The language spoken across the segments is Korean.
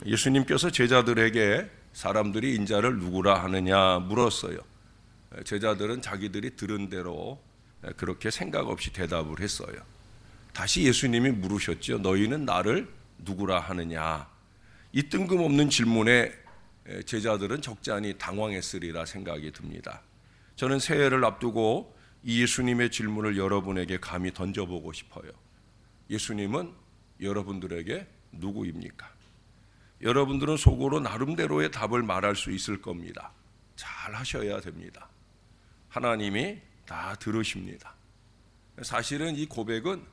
예수님께서 제자들에게 사람들이 인자를 누구라 하느냐 물었어요. 제자들은 자기들이 들은 대로 그렇게 생각 없이 대답을 했어요. 다시 예수님이 물으셨죠. 너희는 나를 누구라 하느냐. 이 뜬금없는 질문에 제자들은 적잖이 당황했으리라 생각이 듭니다. 저는 새해를 앞두고 이 예수님의 질문을 여러분에게 감히 던져보고 싶어요. 예수님은 여러분들에게 누구입니까? 여러분들은 속으로 나름대로의 답을 말할 수 있을 겁니다. 잘 하셔야 됩니다. 하나님이 다 들으십니다. 사실은 이 고백은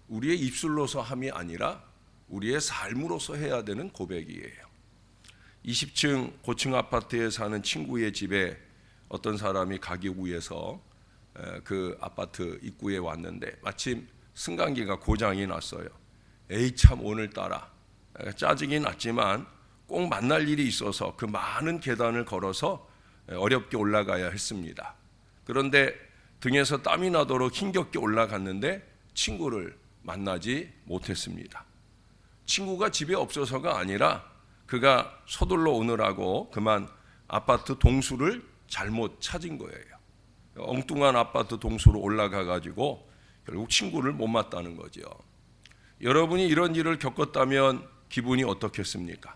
우리의 입술로서 함이 아니라 우리의 삶으로서 해야 되는 고백이에요. 20층 고층 아파트에 사는 친구의 집에 어떤 사람이 가기 위해서 그 아파트 입구에 왔는데 마침 승강기가 고장이 났어요. 에이 참 오늘따라 짜증이 났지만 꼭 만날 일이 있어서 그 많은 계단을 걸어서 어렵게 올라가야 했습니다. 그런데 등에서 땀이 나도록 힘겹게 올라갔는데 친구를 만나지 못했습니다. 친구가 집에 없어서가 아니라 그가 서둘러 오느라고 그만 아파트 동수를 잘못 찾은 거예요. 엉뚱한 아파트 동수로 올라가 가지고 결국 친구를 못 만났다는 거죠. 여러분이 이런 일을 겪었다면 기분이 어떻겠습니까?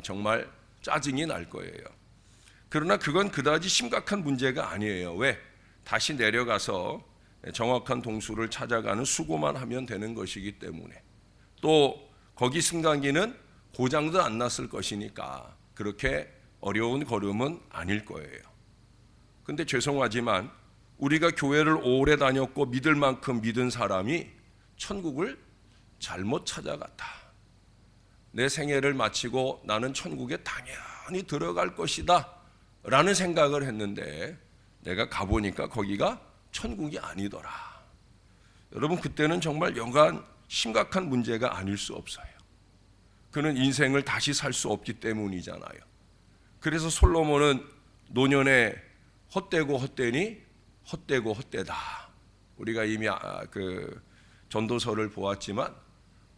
정말 짜증이 날 거예요. 그러나 그건 그다지 심각한 문제가 아니에요. 왜? 다시 내려가서 정확한 동수를 찾아가는 수고만 하면 되는 것이기 때문에, 또 거기 승강기는 고장도 안 났을 것이니까 그렇게 어려운 걸음은 아닐 거예요. 근데 죄송하지만 우리가 교회를 오래 다녔고 믿을 만큼 믿은 사람이 천국을 잘못 찾아갔다. 내 생애를 마치고 나는 천국에 당연히 들어갈 것이다 라는 생각을 했는데 내가 가보니까 거기가 천국이 아니더라. 여러분, 그때는 정말 여간 심각한 문제가 아닐 수 없어요. 그는 인생을 다시 살 수 없기 때문이잖아요. 그래서 솔로몬은 노년에 헛되고 헛되니 헛되고 헛되다. 우리가 이미 그 전도서를 보았지만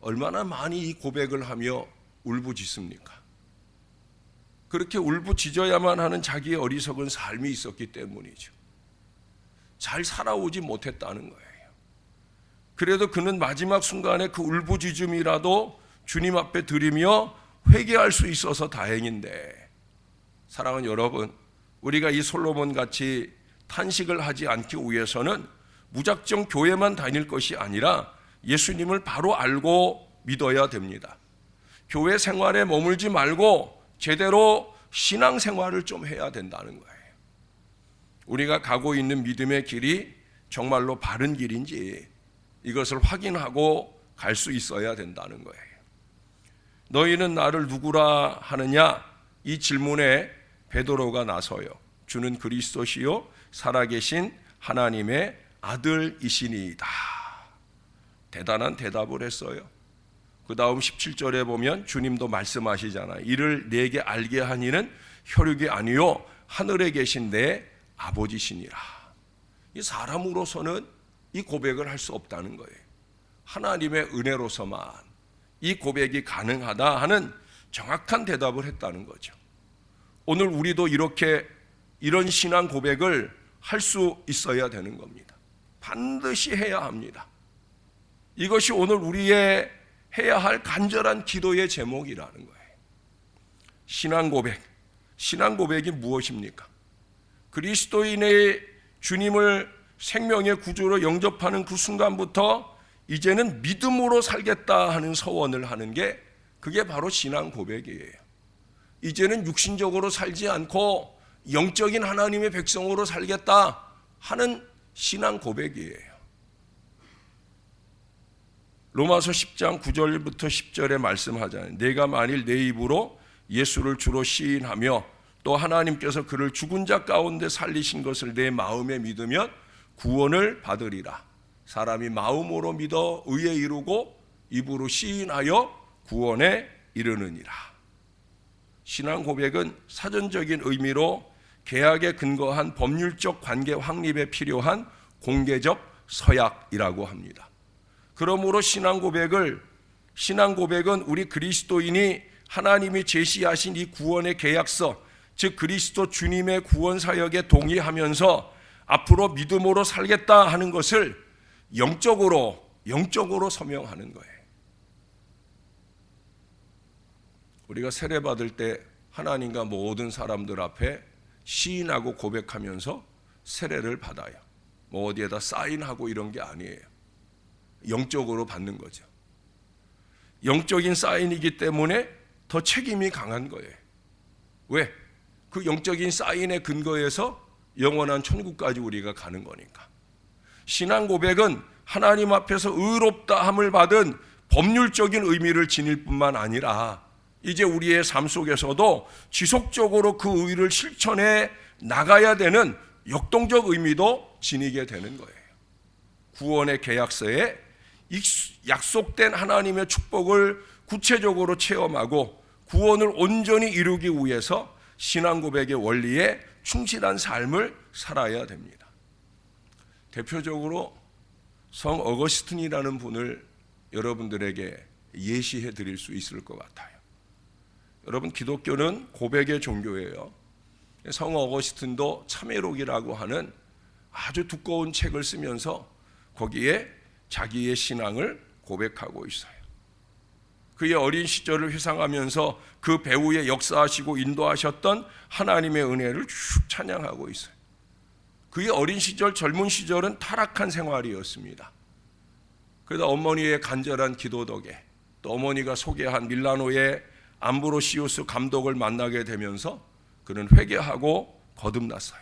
얼마나 많이 이 고백을 하며 울부짖습니까? 그렇게 울부짖어야만 하는 자기의 어리석은 삶이 있었기 때문이죠. 잘 살아오지 못했다는 거예요. 그래도 그는 마지막 순간에 그 울부짖음이라도 주님 앞에 드리며 회개할 수 있어서 다행인데, 사랑하는 여러분, 우리가 이 솔로몬 같이 탄식을 하지 않기 위해서는 무작정 교회만 다닐 것이 아니라 예수님을 바로 알고 믿어야 됩니다. 교회 생활에 머물지 말고 제대로 신앙 생활을 좀 해야 된다는 거예요. 우리가 가고 있는 믿음의 길이 정말로 바른 길인지 이것을 확인하고 갈 수 있어야 된다는 거예요. 너희는 나를 누구라 하느냐? 이 질문에 베드로가 나서요. 주는 그리스도시요 살아계신 하나님의 아들이시니이다. 대단한 대답을 했어요. 그 다음 17절에 보면 주님도 말씀하시잖아요. 이를 내게 알게 한 이는 혈육이 아니요 하늘에 계신 내 아버지시니라. 이 사람으로서는 이 고백을 할 수 없다는 거예요. 하나님의 은혜로서만 이 고백이 가능하다 하는 정확한 대답을 했다는 거죠. 오늘 우리도 이런 신앙 고백을 할 수 있어야 되는 겁니다. 반드시 해야 합니다. 이것이 오늘 우리의 해야 할 간절한 기도의 제목이라는 거예요. 신앙 고백이 무엇입니까? 그리스도인의 주님을 생명의 구주로 영접하는 그 순간부터 이제는 믿음으로 살겠다 하는 서원을 하는 게, 그게 바로 신앙 고백이에요. 이제는 육신적으로 살지 않고 영적인 하나님의 백성으로 살겠다 하는 신앙 고백이에요. 로마서 10장 9절부터 10절에 말씀하잖아요. 내가 만일 내 입으로 예수를 주로 시인하며 또 하나님께서 그를 죽은 자 가운데 살리신 것을 내 마음에 믿으면 구원을 받으리라. 사람이 마음으로 믿어 의에 이르고 입으로 시인하여 구원에 이르느니라. 신앙 고백은 사전적인 의미로 계약에 근거한 법률적 관계 확립에 필요한 공개적 서약이라고 합니다. 그러므로 신앙 고백은 우리 그리스도인이 하나님이 제시하신 이 구원의 계약서, 즉 그리스도 주님의 구원 사역에 동의하면서 앞으로 믿음으로 살겠다 하는 것을 영적으로 서명하는 거예요. 우리가 세례받을 때 하나님과 모든 사람들 앞에 시인하고 고백하면서 세례를 받아요. 뭐 어디에다 사인하고 이런 게 아니에요. 영적으로 받는 거죠. 영적인 사인이기 때문에 더 책임이 강한 거예요. 왜? 그 영적인 사인의 근거에서 영원한 천국까지 우리가 가는 거니까. 신앙 고백은 하나님 앞에서 의롭다 함을 받은 법률적인 의미를 지닐 뿐만 아니라 이제 우리의 삶 속에서도 지속적으로 그 의를 실천해 나가야 되는 역동적 의미도 지니게 되는 거예요. 구원의 계약서에 약속된 하나님의 축복을 구체적으로 체험하고 구원을 온전히 이루기 위해서 신앙 고백의 원리에 충실한 삶을 살아야 됩니다. 대표적으로 성 어거스틴이라는 분을 여러분들에게 예시해 드릴 수 있을 것 같아요. 여러분, 기독교는 고백의 종교예요. 성 어거스틴도 참회록이라고 하는 아주 두꺼운 책을 쓰면서 거기에 자기의 신앙을 고백하고 있어요. 그의 어린 시절을 회상하면서 그 배후에 역사하시고 인도하셨던 하나님의 은혜를 쭉 찬양하고 있어요. 그의 어린 시절, 젊은 시절은 타락한 생활이었습니다. 그러다 어머니의 간절한 기도 덕에 또 어머니가 소개한 밀라노의 암브로시우스 감독을 만나게 되면서 그는 회개하고 거듭났어요.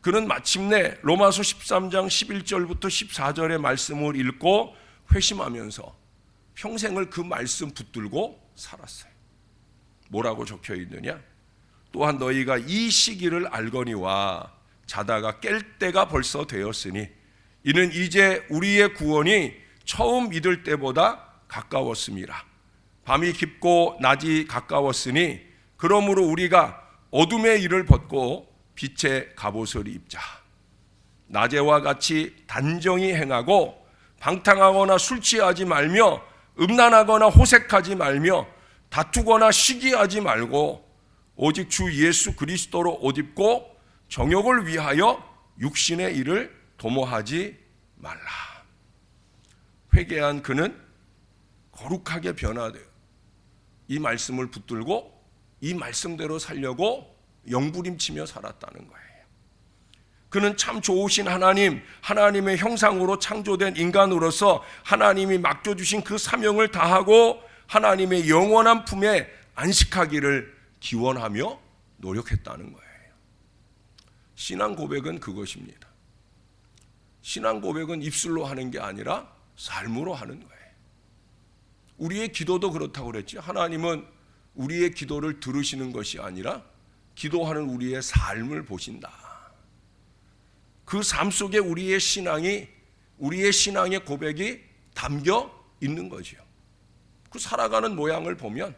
그는 마침내 로마서 13장 11절부터 14절의 말씀을 읽고 회심하면서 평생을 그 말씀 붙들고 살았어요. 뭐라고 적혀 있느냐? 또한 너희가 이 시기를 알거니와 자다가 깰 때가 벌써 되었으니 이는 이제 우리의 구원이 처음 믿을 때보다 가까웠습니다. 밤이 깊고 낮이 가까웠으니 그러므로 우리가 어둠의 일을 벗고 빛의 갑옷을 입자. 낮에와 같이 단정히 행하고 방탕하거나 술 취하지 말며 음란하거나 호색하지 말며 다투거나 시기하지 말고 오직 주 예수 그리스도로 옷 입고 정욕을 위하여 육신의 일을 도모하지 말라. 회개한 그는 거룩하게 변화돼요. 이 말씀을 붙들고 이 말씀대로 살려고 영부림치며 살았다는 거예요. 그는 참 좋으신 하나님, 하나님의 형상으로 창조된 인간으로서 하나님이 맡겨주신 그 사명을 다하고 하나님의 영원한 품에 안식하기를 기원하며 노력했다는 거예요. 신앙 고백은 그것입니다. 신앙 고백은 입술로 하는 게 아니라 삶으로 하는 거예요. 우리의 기도도 그렇다고 그랬지. 하나님은 우리의 기도를 들으시는 것이 아니라 기도하는 우리의 삶을 보신다. 그 삶 속에 우리의 신앙의 고백이 담겨 있는 거지요. 그 살아가는 모양을 보면,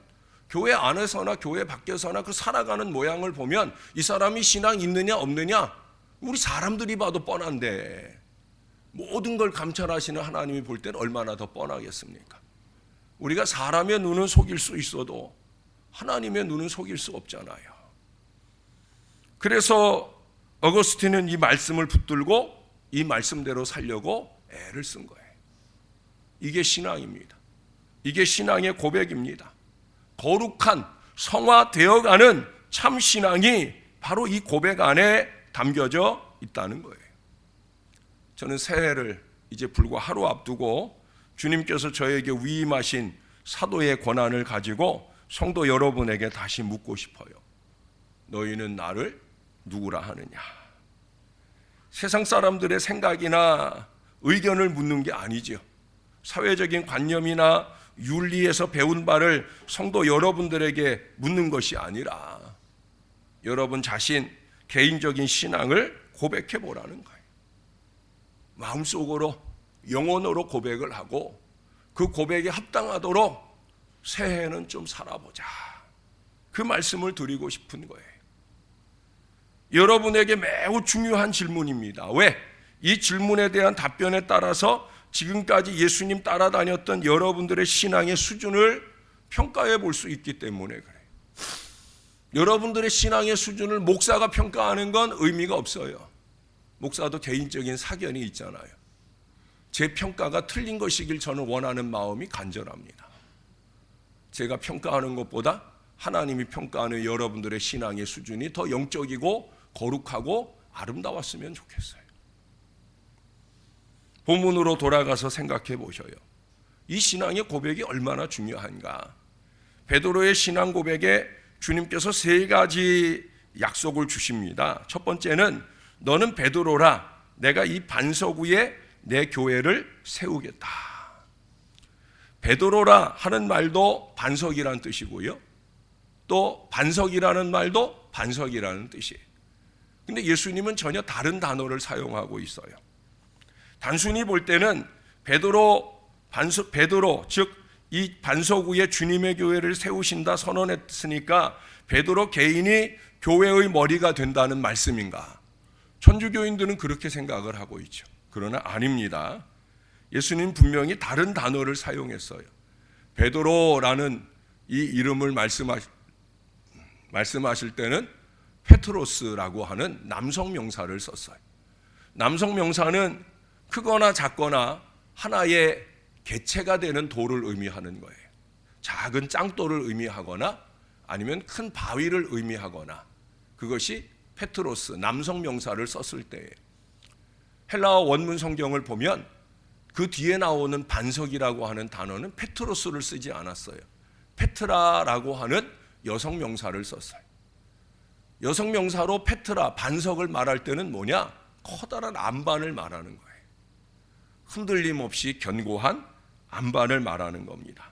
교회 안에서나 교회 밖에서나 그 살아가는 모양을 보면 이 사람이 신앙 있느냐 없느냐 우리 사람들이 봐도 뻔한데 모든 걸 감찰하시는 하나님이 볼 때는 얼마나 더 뻔하겠습니까? 우리가 사람의 눈은 속일 수 있어도 하나님의 눈은 속일 수 없잖아요. 그래서 어거스틴은 이 말씀을 붙들고 이 말씀대로 살려고 애를 쓴 거예요. 이게 신앙입니다. 이게 신앙의 고백입니다. 거룩한 성화되어가는 참 신앙이 바로 이 고백 안에 담겨져 있다는 거예요. 저는 새해를 이제 불과 하루 앞두고 주님께서 저에게 위임하신 사도의 권한을 가지고 성도 여러분에게 다시 묻고 싶어요. 너희는 나를 누구라 하느냐? 세상 사람들의 생각이나 의견을 묻는 게 아니죠. 사회적인 관념이나 윤리에서 배운 바를 성도 여러분들에게 묻는 것이 아니라 여러분 자신 개인적인 신앙을 고백해 보라는 거예요. 마음속으로 영혼으로 고백을 하고 그 고백에 합당하도록 새해는 좀 살아보자. 그 말씀을 드리고 싶은 거예요. 여러분에게 매우 중요한 질문입니다. 왜? 이 질문에 대한 답변에 따라서 지금까지 예수님 따라다녔던 여러분들의 신앙의 수준을 평가해 볼 수 있기 때문에 그래요. 여러분들의 신앙의 수준을 목사가 평가하는 건 의미가 없어요. 목사도 개인적인 사견이 있잖아요. 제 평가가 틀린 것이길 저는 원하는 마음이 간절합니다. 제가 평가하는 것보다 하나님이 평가하는 여러분들의 신앙의 수준이 더 영적이고 거룩하고 아름다웠으면 좋겠어요. 본문으로 돌아가서 생각해 보셔요. 이 신앙의 고백이 얼마나 중요한가. 베드로의 신앙 고백에 주님께서 세 가지 약속을 주십니다. 첫 번째는 너는 베드로라, 내가 이 반석 위에 내 교회를 세우겠다. 베드로라 하는 말도 반석이라는 뜻이고요, 또 반석이라는 말도 반석이라는 뜻이에요. 근데 예수님은 전혀 다른 단어를 사용하고 있어요. 단순히 볼 때는 베드로 즉 이 반석 위에 주님의 교회를 세우신다 선언했으니까 베드로 개인이 교회의 머리가 된다는 말씀인가? 천주교인들은 그렇게 생각을 하고 있죠. 그러나 아닙니다. 예수님 분명히 다른 단어를 사용했어요. 베드로라는 이 이름을 말씀하실 때는 페트로스라고 하는 남성 명사를 썼어요. 남성 명사는 크거나 작거나 하나의 개체가 되는 돌을 의미하는 거예요. 작은 짱돌을 의미하거나 아니면 큰 바위를 의미하거나, 그것이 페트로스, 남성 명사를 썼을 때예요. 헬라어 원문 성경을 보면 그 뒤에 나오는 반석이라고 하는 단어는 페트로스를 쓰지 않았어요. 페트라라고 하는 여성 명사를 썼어요. 여성 명사로 페트라, 반석을 말할 때는 뭐냐? 커다란 안반을 말하는 거예요. 흔들림 없이 견고한 안반을 말하는 겁니다.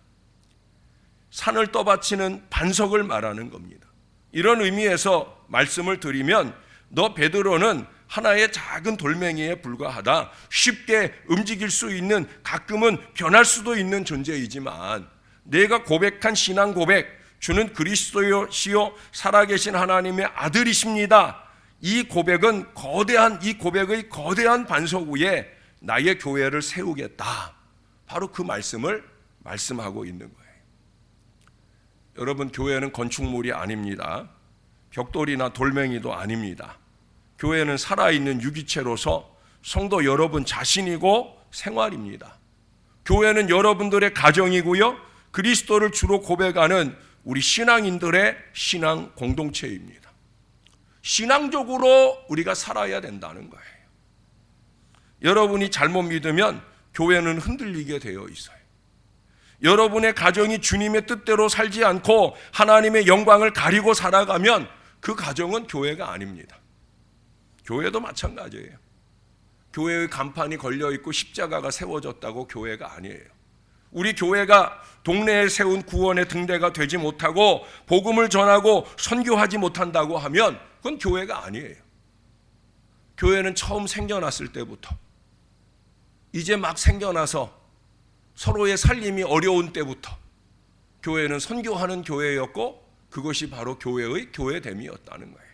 산을 떠받치는 반석을 말하는 겁니다. 이런 의미에서 말씀을 드리면, 너 베드로는 하나의 작은 돌멩이에 불과하다. 쉽게 움직일 수 있는, 가끔은 변할 수도 있는 존재이지만 내가 고백한 신앙 고백, 주는 그리스도시요 살아계신 하나님의 아들이십니다. 이 고백은 이 고백의 거대한 반석 위에 나의 교회를 세우겠다. 바로 그 말씀을 말씀하고 있는 거예요. 여러분, 교회는 건축물이 아닙니다. 벽돌이나 돌멩이도 아닙니다. 교회는 살아있는 유기체로서 성도 여러분 자신이고 생활입니다. 교회는 여러분들의 가정이고요, 그리스도를 주로 고백하는 우리 신앙인들의 신앙 공동체입니다. 신앙적으로 우리가 살아야 된다는 거예요. 여러분이 잘못 믿으면 교회는 흔들리게 되어 있어요. 여러분의 가정이 주님의 뜻대로 살지 않고 하나님의 영광을 가리고 살아가면 그 가정은 교회가 아닙니다. 교회도 마찬가지예요. 교회의 간판이 걸려있고 십자가가 세워졌다고 교회가 아니에요. 우리 교회가 동네에 세운 구원의 등대가 되지 못하고 복음을 전하고 선교하지 못한다고 하면 그건 교회가 아니에요. 교회는 처음 생겨났을 때부터, 이제 막 생겨나서 서로의 살림이 어려운 때부터 교회는 선교하는 교회였고, 그것이 바로 교회의 교회됨이었다는 거예요.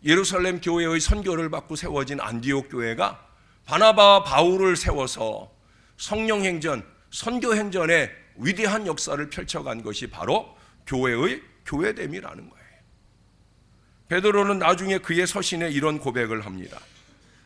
예루살렘 교회의 선교를 받고 세워진 안디옥 교회가 바나바와 바울을 세워서 성령행전, 선교행전의 위대한 역사를 펼쳐간 것이 바로 교회의 교회됨이라는 거예요. 베드로는 나중에 그의 서신에 이런 고백을 합니다.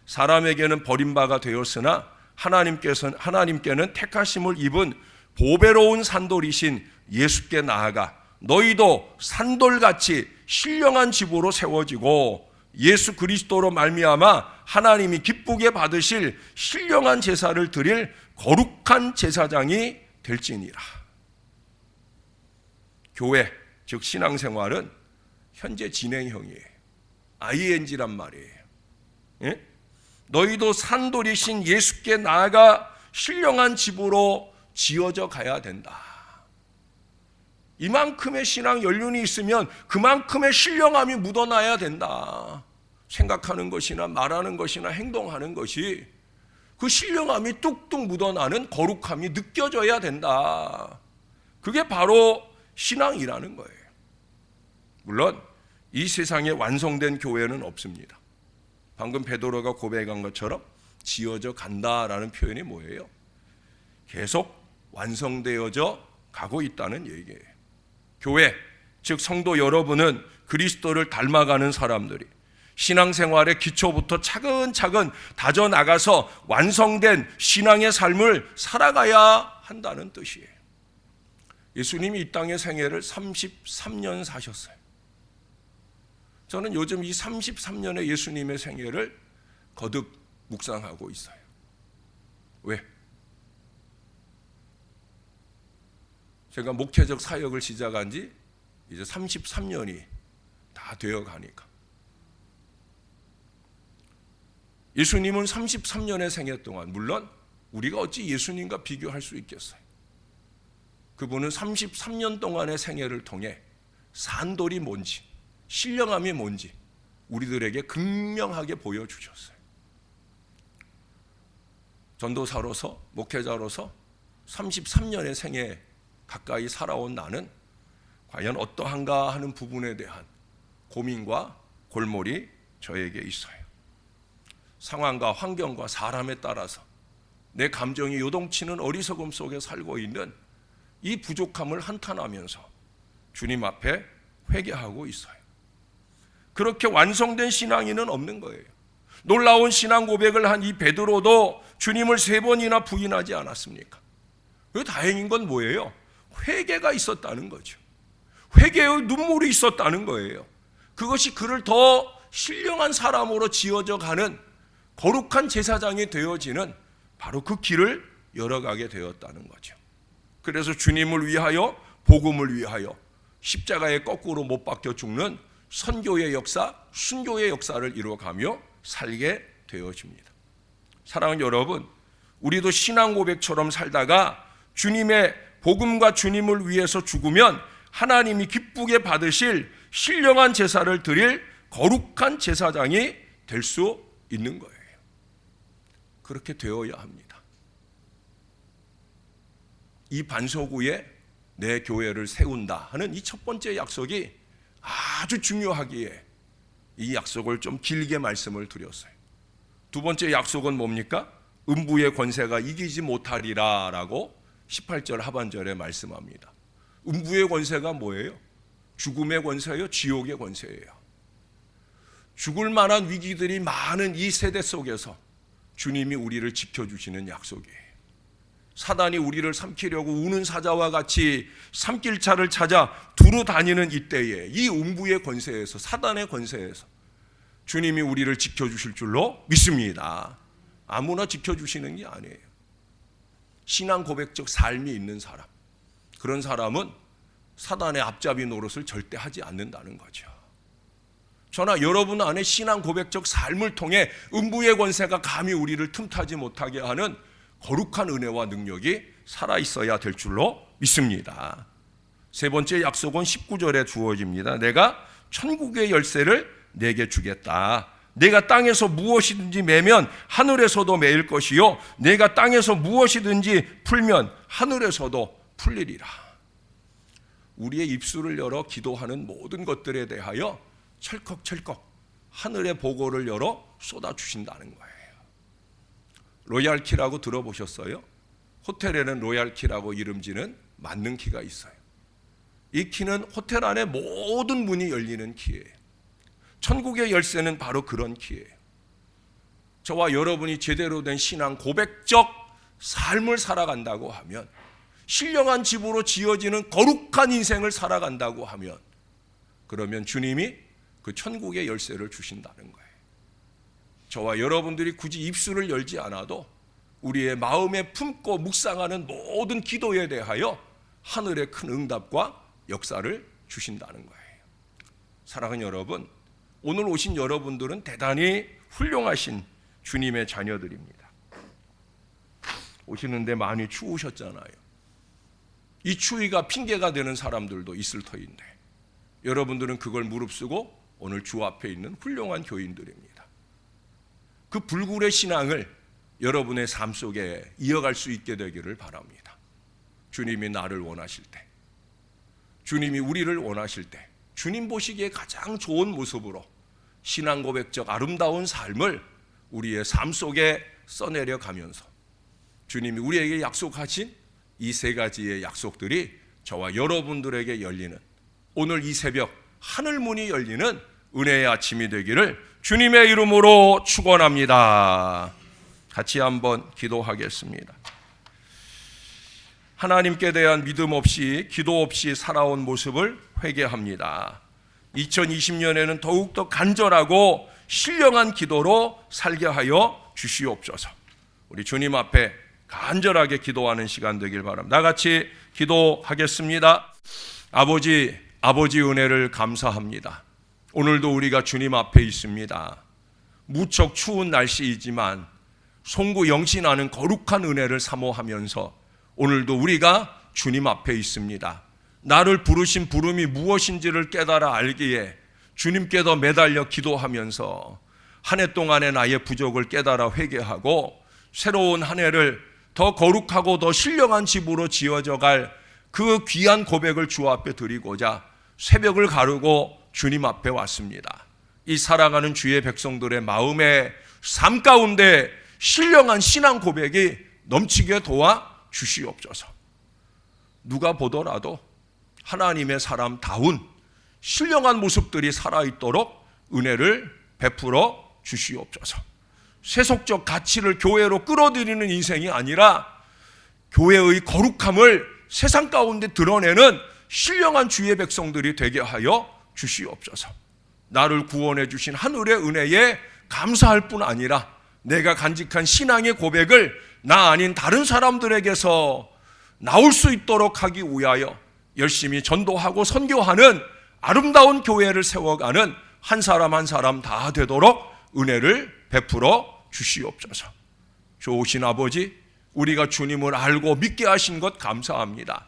사람에게는 버림바가 되었으나 하나님께는 택하심을 입은 보배로운 산돌이신 예수께 나아가 너희도 산돌같이 신령한 집으로 세워지고 예수 그리스도로 말미암아 하나님이 기쁘게 받으실 신령한 제사를 드릴 거룩한 제사장이 될지니라. 교회, 즉 신앙생활은 현재 진행형이에요. ing란 말이에요. 예? 너희도 산돌이신 예수께 나아가 신령한 집으로 지어져 가야 된다. 이만큼의 신앙 연륜이 있으면 그만큼의 신령함이 묻어나야 된다. 생각하는 것이나 말하는 것이나 행동하는 것이 그 신령함이 뚝뚝 묻어나는 거룩함이 느껴져야 된다. 그게 바로 신앙이라는 거예요. 물론 이 세상에 완성된 교회는 없습니다. 방금 베드로가 고백한 것처럼 지어져 간다라는 표현이 뭐예요? 계속 완성되어져 가고 있다는 얘기예요. 교회, 즉 성도 여러분은 그리스도를 닮아가는 사람들이 신앙생활의 기초부터 차근차근 다져나가서 완성된 신앙의 삶을 살아가야 한다는 뜻이에요. 예수님이 이 땅의 생애를 33년 사셨어요. 저는 요즘 이 33년의 예수님의 생애를 거듭 묵상하고 있어요. 왜? 제가 목회적 사역을 시작한 지 이제 33년이 다 되어 가니까. 예수님은 33년의 생애 동안, 물론 우리가 어찌 예수님과 비교할 수 있겠어요? 그분은 33년 동안의 생애를 통해 산돌이 뭔지, 신령함이 뭔지 우리들에게 극명하게 보여주셨어요. 전도사로서, 목회자로서 33년의 생애 가까이 살아온 나는 과연 어떠한가 하는 부분에 대한 고민과 골몰이 저에게 있어요. 상황과 환경과 사람에 따라서 내 감정이 요동치는 어리석음 속에 살고 있는 이 부족함을 한탄하면서 주님 앞에 회개하고 있어요. 그렇게 완성된 신앙인은 없는 거예요. 놀라운 신앙 고백을 한 이 베드로도 주님을 3번이나 부인하지 않았습니까? 다행인 건 뭐예요? 회개가 있었다는 거죠. 회개의 눈물이 있었다는 거예요. 그것이 그를 더 신령한 사람으로 지어져 가는 거룩한 제사장이 되어지는 바로 그 길을 열어가게 되었다는 거죠. 그래서 주님을 위하여, 복음을 위하여 십자가에 거꾸로 못 박혀 죽는 선교의 역사, 순교의 역사를 이루어가며 살게 되어집니다. 사랑하는 여러분, 우리도 신앙 고백처럼 살다가 주님의 복음과 주님을 위해서 죽으면 하나님이 기쁘게 받으실 신령한 제사를 드릴 거룩한 제사장이 될 수 있는 거예요. 그렇게 되어야 합니다. 이 반석 위에 내 교회를 세운다 하는 이 첫 번째 약속이 아주 중요하기에 이 약속을 좀 길게 말씀을 드렸어요. 두 번째 약속은 뭡니까? 음부의 권세가 이기지 못하리라 라고 18절 하반절에 말씀합니다. 음부의 권세가 뭐예요? 죽음의 권세예요? 지옥의 권세예요? 죽을 만한 위기들이 많은 이 세대 속에서 주님이 우리를 지켜주시는 약속이에요. 사단이 우리를 삼키려고 우는 사자와 같이 삼킬차를 찾아 두루 다니는 이때에 이 음부의 권세에서, 사단의 권세에서 주님이 우리를 지켜주실 줄로 믿습니다. 아무나 지켜주시는 게 아니에요. 신앙 고백적 삶이 있는 사람, 그런 사람은 사단의 앞잡이 노릇을 절대 하지 않는다는 거죠. 저나 여러분 안에 신앙 고백적 삶을 통해 음부의 권세가 감히 우리를 틈타지 못하게 하는 거룩한 은혜와 능력이 살아있어야 될 줄로 믿습니다. 세 번째 약속은 19절에 주어집니다. 내가 천국의 열쇠를 내게 주겠다. 내가 땅에서 무엇이든지 매면 하늘에서도 매일 것이요 내가 땅에서 무엇이든지 풀면 하늘에서도 풀리리라. 우리의 입술을 열어 기도하는 모든 것들에 대하여 철컥철컥 하늘의 보고를 열어 쏟아주신다는 거예요. 로얄키라고 들어보셨어요? 호텔에는 로얄키라고 이름지는 맞는 키가 있어요. 이 키는 호텔 안에 모든 문이 열리는 키예요. 천국의 열쇠는 바로 그런 키예요. 저와 여러분이 제대로 된 신앙 고백적 삶을 살아간다고 하면, 신령한 집으로 지어지는 거룩한 인생을 살아간다고 하면, 그러면 주님이 그 천국의 열쇠를 주신다는 거예요. 저와 여러분들이 굳이 입술을 열지 않아도 우리의 마음에 품고 묵상하는 모든 기도에 대하여 하늘의 큰 응답과 역사를 주신다는 거예요. 사랑하는 여러분, 오늘 오신 여러분들은 대단히 훌륭하신 주님의 자녀들입니다. 오시는데 많이 추우셨잖아요. 이 추위가 핑계가 되는 사람들도 있을 터인데 여러분들은 그걸 무릅쓰고 오늘 주 앞에 있는 훌륭한 교인들입니다. 그 불굴의 신앙을 여러분의 삶 속에 이어갈 수 있게 되기를 바랍니다. 주님이 나를 원하실 때, 주님이 우리를 원하실 때, 주님 보시기에 가장 좋은 모습으로 신앙 고백적 아름다운 삶을 우리의 삶 속에 써내려 가면서 주님이 우리에게 약속하신 이 세 가지의 약속들이 저와 여러분들에게 열리는, 오늘 이 새벽 하늘문이 열리는 은혜의 아침이 되기를 주님의 이름으로 축원합니다. 같이 한번 기도하겠습니다. 하나님께 대한 믿음 없이, 기도 없이 살아온 모습을 회개합니다. 2020년에는 더욱더 간절하고 신령한 기도로 살게 하여 주시옵소서. 우리 주님 앞에 간절하게 기도하는 시간 되길 바랍니다. 나같이 기도하겠습니다. 아버지 은혜를 감사합니다. 오늘도 우리가 주님 앞에 있습니다. 무척 추운 날씨이지만 송구 영신하는 거룩한 은혜를 사모하면서 오늘도 우리가 주님 앞에 있습니다. 나를 부르신 부름이 무엇인지를 깨달아 알기에 주님께 더 매달려 기도하면서 한 해 동안의 나의 부족을 깨달아 회개하고 새로운 한 해를 더 거룩하고 더 신령한 집으로 지어져갈 그 귀한 고백을 주 앞에 드리고자 새벽을 가르고 주님 앞에 왔습니다. 이 살아가는 주의 백성들의 마음의 삶 가운데 신령한 신앙 고백이 넘치게 도와 주시옵소서. 누가 보더라도 하나님의 사람다운 신령한 모습들이 살아있도록 은혜를 베풀어 주시옵소서. 세속적 가치를 교회로 끌어들이는 인생이 아니라 교회의 거룩함을 세상 가운데 드러내는 신령한 주의 백성들이 되게 하여 주시옵소서. 나를 구원해 주신 하늘의 은혜에 감사할 뿐 아니라 내가 간직한 신앙의 고백을 나 아닌 다른 사람들에게서 나올 수 있도록 하기 위하여 열심히 전도하고 선교하는 아름다운 교회를 세워가는 한 사람 한 사람 다 되도록 은혜를 베풀어 주시옵소서. 좋으신 아버지, 우리가 주님을 알고 믿게 하신 것 감사합니다.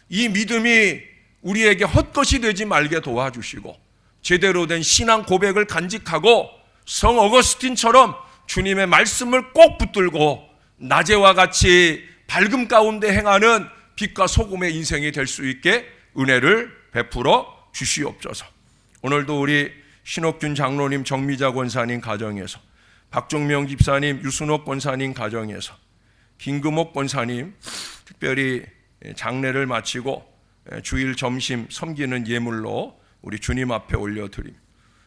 이 믿음이 우리에게 헛것이 되지 말게 도와주시고 제대로 된 신앙 고백을 간직하고 성 어거스틴처럼 주님의 말씀을 꼭 붙들고 낮에와 같이 밝음 가운데 행하는 빛과 소금의 인생이 될 수 있게 은혜를 베풀어 주시옵소서. 오늘도 우리 신옥균 장로님, 정미자 권사님 가정에서, 박종명 집사님, 유순옥 권사님 가정에서, 김금옥 권사님 특별히 장례를 마치고 주일 점심 섬기는 예물로 우리 주님 앞에 올려드립니다.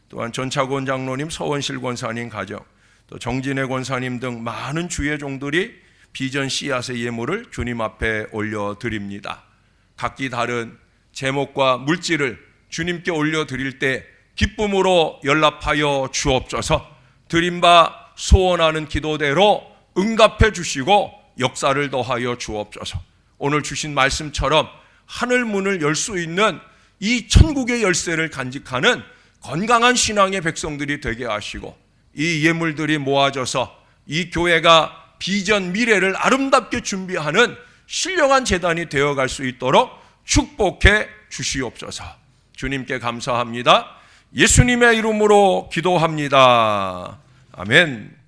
또한 전차권 장로님, 서원실 권사님 가정, 또 정진애 권사님 등 많은 주의 종들이 비전 씨앗의 예물을 주님 앞에 올려드립니다. 각기 다른 제목과 물질을 주님께 올려드릴 때 기쁨으로 연락하여 주옵소서. 드린 바 소원하는 기도대로 응답해 주시고 역사를 더하여 주옵소서. 오늘 주신 말씀처럼 하늘 문을 열 수 있는 이 천국의 열쇠를 간직하는 건강한 신앙의 백성들이 되게 하시고 이 예물들이 모아져서 이 교회가 비전 미래를 아름답게 준비하는 신령한 재단이 되어갈 수 있도록 축복해 주시옵소서. 주님께 감사합니다. 예수님의 이름으로 기도합니다. 아멘.